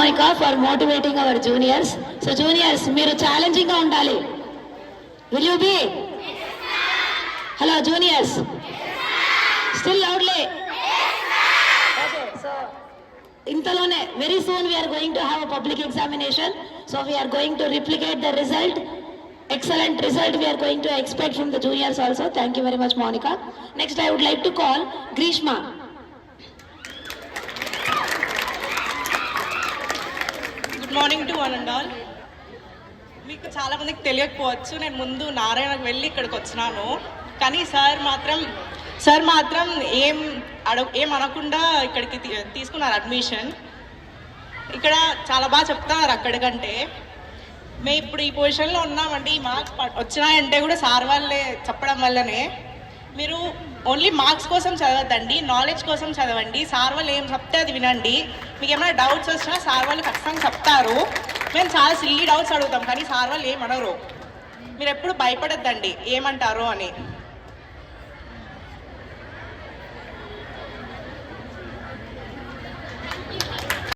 Monica for motivating our juniors. So juniors, మీరు challenging గా ఉండాలి. Will you be? Hello juniors. Still loudly. Okay, so ఇంతలోనే very soon we are going to have a public examination. So we are going to replicate the result. Excellent result we are going to expect from the juniors also. Thank you very much Monica. Next I would like to call Grishma. Good morning to one and all. మీకు చాలా మందికి తెలియకపోవచ్చు, నేను ముందు నారాయణకు వెళ్ళి ఇక్కడికి వచ్చినాను. కానీ సార్ మాత్రం ఏం అనకుండా ఇక్కడికి తీసుకున్నారు అడ్మిషన్. ఇక్కడ చాలా బాగా చెప్తున్నారు అక్కడికంటే. మేము ఇప్పుడు ఈ పొజిషన్లో ఉన్నామండి, ఈ మార్క్స్ వచ్చినాయంటే కూడా సార్ వాళ్ళే చెప్పడం వల్లనే. మీరు ఓన్లీ మార్క్స్ కోసం చదవద్దండి, నాలెడ్జ్ కోసం చదవండి. సార్ వాళ్ళు ఏం చెప్తే అది వినండి. మీకు ఏమైనా డౌట్స్ వచ్చినా సార్ వాళ్ళు ఖచ్చితంగా చెప్తారు. మేము చాలా సిల్లీ డౌట్స్ అడుగుతాం కానీ సార్ వాళ్ళు ఏమనరు. మీరు ఎప్పుడు భయపడద్దండి ఏమంటారో అని.